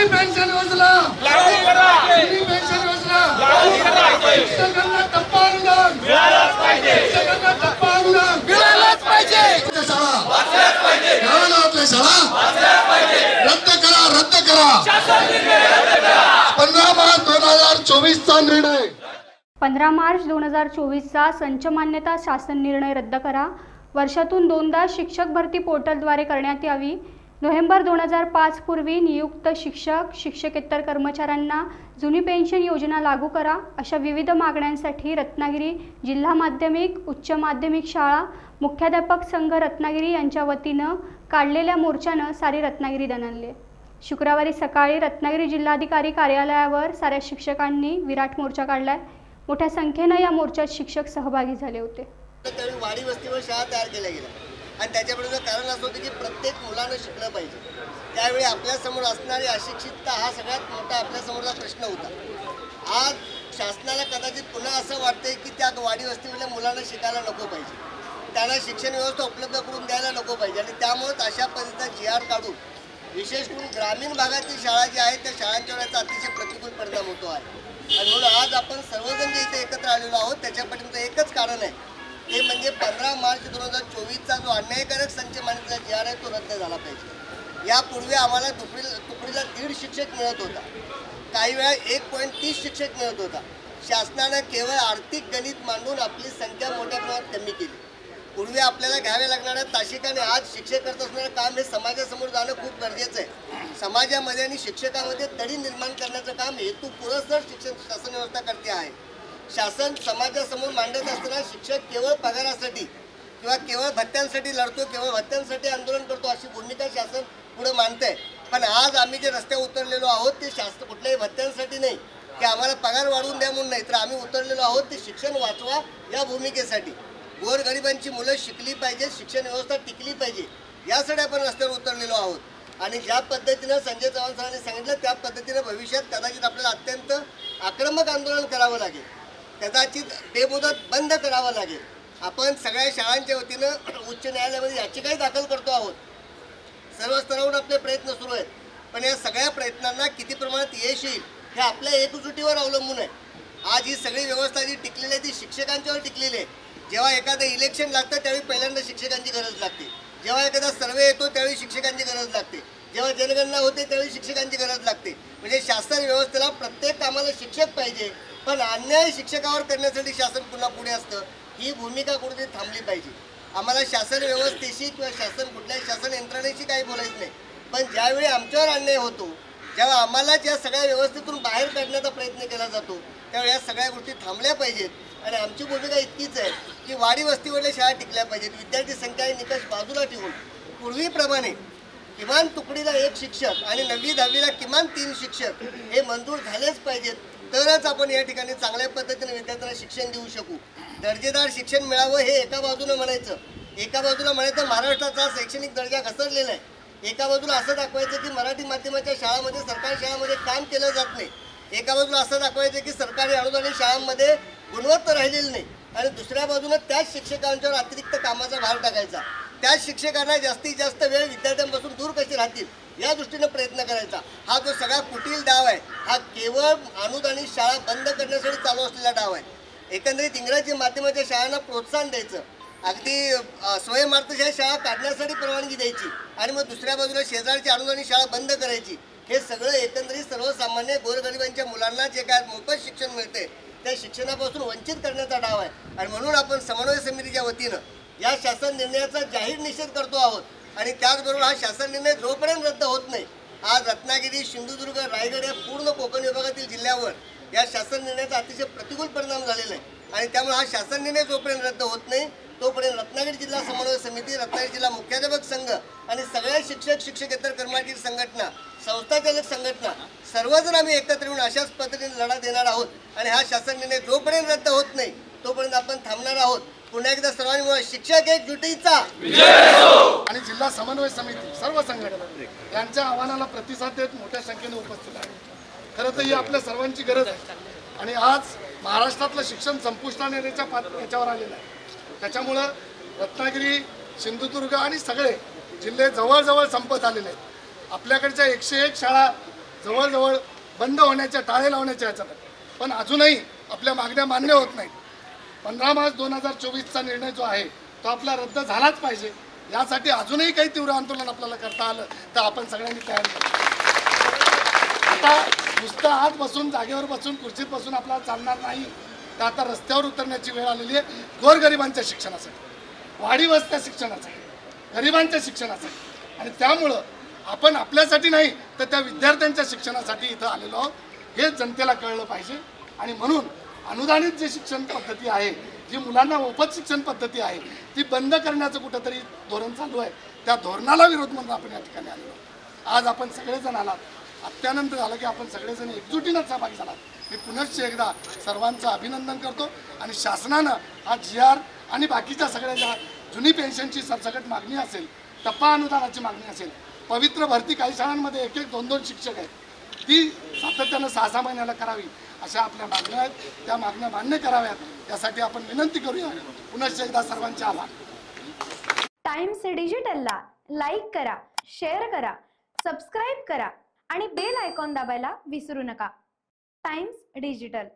जुनी पेन्शन योजना लागू करा, जुनी पेन्शन योजना लागू करा, शिक्षकांना टप्पा अनुदान मिळालंच पाहिजे, शिक्षकांना टप्पा अनुदान मिळालंच पाहिजे, शाळा वाचल्याच पाहिजे, गावाला शाळा वाचल्याच पाहिजे, रद्द करा, रद्द करा, शासन निर्णय रद्द करा। 15 मार्च 2024 चा निर्णय, 15 मार्च 2024 चा संच मान्यता शासन निर्णय रद्द करा। वर्षातून 2दा शिक्षक भरती पोर्टलद्वारे करण्यात यावी। नोव्हेंबर 2005 पूर्वी नियुक्त शिक्षक शिक्षकेतर कर्मचाऱ्यांना जुनी पेन्शन योजना लागू करा अशा विविध मागण्यांसाठी रत्नागिरी जिल्हा माध्यमिक उच्च माध्यमिक शाळा मुख्याध्यापक संघ रत्नागिरी यांच्या वतीनं काढलेल्या मोर्चानं सारी रत्नागिरी दणाणले। शुक्रवारी सकाळी रत्नागिरी जिल्हाधिकारी कार्यालयावर साऱ्या शिक्षकांनी विराट मोर्चा काढलाय। मोठ्या संख्येने या मोर्चात शिक्षक सहभागी झाले होते। त्यावेळी वाडी वस्तीवर शाळा तयार केल्या गेल्या आणि त्याच्यापुढे कारण असं होतं की प्रत्येक मुलानं शिकलं पाहिजे। त्यावेळी आपल्यासमोर असणारी अशिक्षितता हा सगळ्यात मोठा आपल्यासमोरचा प्रश्न होता। आज शासनाला कदाचित पुन्हा असं वाटतंय की त्या वाडी वस्तीवरल्या मुलांना शिकायला नको पाहिजे, त्यांना शिक्षण व्यवस्था उपलब्ध करून द्यायला नको पाहिजे आणि त्यामुळेच अशा पद्धतीचा GR काढून विशेष करून ग्रामीण भागातील शाळा ज्या आहेत त्या शाळांच्यावर याचा अतिशय प्रतिकूल परिणाम होतो आहे। आणि म्हणून आज आपण सर्वजण जे इथे एकत्र आलेलो आहोत त्याच्या पाठीमागचं एकच कारण आहे, ते म्हणजे 15 मार्च 2024चा जो अन्यायकारक संच मान्यतेचा GR आहे तो रद्द झाला पाहिजे। यापूर्वी आम्हाला तुकडीला 1.5 शिक्षक मिळत होता, काही वेळा 1.30 शिक्षक मिळत होता। शासनाने केवळ आर्थिक गणित मांडून आपली संख्या मोठ्या प्रमाणात कमी केली। पूर्वी आपल्याला घ्यावे लागणाऱ्या तासिकाने आज शिक्षक करत असणारं काम हे समाजासमोर जाणं खूप गरजेचं आहे। समाजामध्ये आणि शिक्षकांमध्ये तडी निर्माण करण्याचं काम हेतू पुरस्सर शिक्षण शासन व्यवस्था करते आहे। शासन समाजासमोर मांडत असताना शिक्षक केवळ पगारासाठी किंवा केवळ भत्त्यांसाठी लढतो, केवळ भत्त्यांसाठी आंदोलन करतो अशी भूमिका शासन पुढे मांडतंय। पण आज आम्ही जे रस्त्यावर उतरलेलो आहोत ते शासन कुठल्याही भत्त्यांसाठी नाही की आम्हाला पगार वाढवून द्या म्हणून नाही, तर आम्ही उतरलेलो आहोत ते शिक्षण वाचवा या भूमिकेसाठी। गोरगरिबांची मुलं शिकली पाहिजे, शिक्षण व्यवस्था टिकली पाहिजे यासाठी आपण रस्त्यावर उतरलेलो आहोत। आणि ज्या पद्धतीनं संजय चव्हाण सरांनी सांगितलं त्या पद्धतीनं भविष्यात कदाचित आपल्याला अत्यंत आक्रमक आंदोलन करावं लागेल, कदाचित बेमुदत बंद करावं लागेल। आपण सगळ्या शाळांच्या वतीनं उच्च न्यायालयामध्ये याचिकाही दाखल करतो आहोत। सर्व स्तरावरून आपले प्रयत्न सुरू आहेत, पण या सगळ्या प्रयत्नांना किती प्रमाणात यश येईल हे आपल्या एकजुटीवर अवलंबून आहे। आज ही सगळी व्यवस्था जी टिकलेली आहे ती शिक्षकांच्यावर टिकलेली आहे। जेव्हा एखादं इलेक्शन लागतं त्यावेळी पहिल्यांदा शिक्षकांची गरज लागते, जेव्हा एखादा सर्वे येतो त्यावेळी शिक्षकांची गरज लागते, जेव्हा जनगणना होते त्यावेळी शिक्षकांची गरज लागते। म्हणजे शासन व्यवस्थेला प्रत्येक कामाला शिक्षक पाहिजे, पण अन्याय शिक्षकावर करण्यासाठी शासन पुन्हा पुढे असतं, ही भूमिका कुठेतरी थांबली पाहिजे। आम्हाला शासन व्यवस्थेशी किंवा कुठल्याही शासन यंत्रणेशी काही बोलायचं नाही, पण ज्यावेळी आमच्यावर अन्याय होतो, जेव्हा आम्हाला ज्या सगळ्या व्यवस्थेतून बाहेर काढण्याचा प्रयत्न केला जातो त्यावेळी या सगळ्या गोष्टी थांबल्या पाहिजेत। आणि आमची भूमिका इतकीच आहे की वाडी वस्तीवरल्या शाळा टिकल्या पाहिजेत, विद्यार्थी संख्या आणि निकष बाजूला ठेवून पूर्वीप्रमाणे किमान तुकडीला 1 शिक्षक आणि 9वी 10वीला किमान 3 शिक्षक हे मंजूर झालेच पाहिजेत, तरच आपण या ठिकाणी चांगल्या पद्धतीने विद्यार्थ्यांना शिक्षण देऊ शकू। दर्जेदार शिक्षण मिळावं हे एका बाजूने म्हणायचं, एका बाजूला म्हणायचं महाराष्ट्राचा शैक्षणिक दर्जा घसरलेला आहे, एका बाजूला असं दाखवायचं की मराठी माध्यमाच्या शाळांमध्ये सरकारी शाळांमध्ये काम केलं जात नाही, एका बाजूला असं दाखवायचं की सरकारी अनुदानित शाळांमध्ये गुणवत्ता राहिलेली नाही, आणि दुसऱ्या बाजूने त्याच शिक्षकांच्यावर अतिरिक्त कामाचा भार टाकायचा। त्याच शिक्षकांना जास्तीत जास्त वेळ विद्यार्थ्यांपासून दूर कसे राहतील या दृष्टीने प्रयत्न करायचा। हा जो सगळा कुटील डाव आहे हा केवळ अनुदानित शाळा बंद करण्यासाठी चालू असलेला डाव आहे। एकंदरीत इंग्रजी माध्यमाच्या शाळांना प्रोत्साहन द्यायचं, अगदी स्वयंअर्थशाही शाळा काढण्यासाठी परवानगी द्यायची आणि मग दुसऱ्या बाजूला शेजारची अनुदानित शाळा बंद करायची, हे सगळं एकंदरीत सर्वसामान्य गोरगरिबांच्या मुलांना जे काय मोफत शिक्षण मिळते त्या शिक्षणापासून वंचित करण्याचा डाव आहे। आणि म्हणून आपण समन्वय समितीच्या वतीनं या शासन निर्णयाचा जाहीर निषेध करतो आहोत। आणि त्याचबरोबर हा शासन निर्णय जोपर्यंत रद्द होत नाही, आज रत्नागिरी सिंधुदुर्ग रायगड या पूर्ण कोकण विभागातील जिल्ह्यावर या शासन निर्णयाचा अतिशय प्रतिकूल परिणाम झालेला आहे। आणि त्यामुळे हा शासन निर्णय जोपर्यंत रद्द होत नाही तोपर्यंत रत्नागिरी जिल्हा समन्वय समिती, रत्नागिरी जिल्हा मुख्याध्यापक संघ आणि सगळ्या शिक्षक शिक्षकेतर कर्मचारी संघटना, संस्थाचालक संघटना सर्वजण आम्ही एकत्र येऊन अशाच पद्धतीने लढा देणार आहोत। आणि हा शासन निर्णय जोपर्यंत रद्द होत नाही तोपर्यंत आपण थांबणार आहोत। पुन्हा एकदा सर्वांनी मिळून शिक्षक एकजुटीचा आणि जिल्हा समन्वय समिती सर्व संघटना यांच्या आव्हानाला प्रतिसाद देत मोठ्या संख्येने उपस्थित आहे। खरं तर ही आपल्या सर्वांची गरज आहे आणि आज महाराष्ट्रातलं शिक्षण संपुष्टात येण्याच्या याच्यावर आलेलं आहे। त्याच्यामुळं रत्नागिरी, सिंधुदुर्ग आणि सगळे जिल्हे जवळजवळ संपत आलेले आहेत। आपल्याकडच्या 101 शाळा जवळजवळ बंद होण्याच्या, टाळे लावण्याच्या ह्याच्यात आहे. पण अजूनही आपल्या मागण्या मान्य होत नाहीत. 15 मार्च 2024चा निर्णय जो आहे तो आपला रद्द झालाच पाहिजे. यासाठी अजूनही काही तीव्र आंदोलन आपल्याला करता आलं तर आपण सगळ्यांनी तयार करू. आता नुसतं आत बसून, जागेवर बसून, खुर्चीत बसून आपल्याला चालणार नाही. तर आता रस्त्यावर उतरण्याची वेळ आलेली आहे. गोरगरिबांच्या शिक्षणासाठी, वाडी वस्त्या शिक्षणासाठी, गरिबांच्या शिक्षणासाठी. आणि त्यामुळं आपण आपल्यासाठी नाही तर त्या विद्यार्थ्यांच्या शिक्षणासाठी इथं आलेलो आहोत, हे जनतेला कळलं पाहिजे. आणि म्हणून अनुदानित जे शिक्षण पद्धती आहे, जी मुलांना मोफत शिक्षण पद्धती आहे, ती बंद करण्याचं कुठंतरी धोरण चालू आहे. त्या धोरणाला विरोध म्हणून आपण या ठिकाणी आलेलो. आज आपण सगळेजण आलात, अत्यानंद झालं की आपण सगळेजण एकजुटीनं सहभागी झालात. मी पुनश्च एकदा सर्वांचं अभिनंदन करतो. आणि शासनानं हा GR आणि बाकीच्या सगळ्या ज्या जुनी पेन्शनची सरसकट मागणी असेल, टप्पा अनुदानाची मागणी असेल, पवित्र भरती काही शाळांमध्ये 1-1, 2-2 शिक्षक आहेत, ती सातत्यानं 6-6 महिन्याला करावी, अशा आपल्या मागण्या आहेत. त्या मागण्या मान्य कराव्यात यासाठी आपण विनंती करूया. पुनश्च एकदा सर्वांचे आभार. टाइम्स डिजिटलला लाईक करा, शेअर करा, सबस्क्राईब करा आणि बेल आयकॉन दाबायला विसरू नका. Times digital.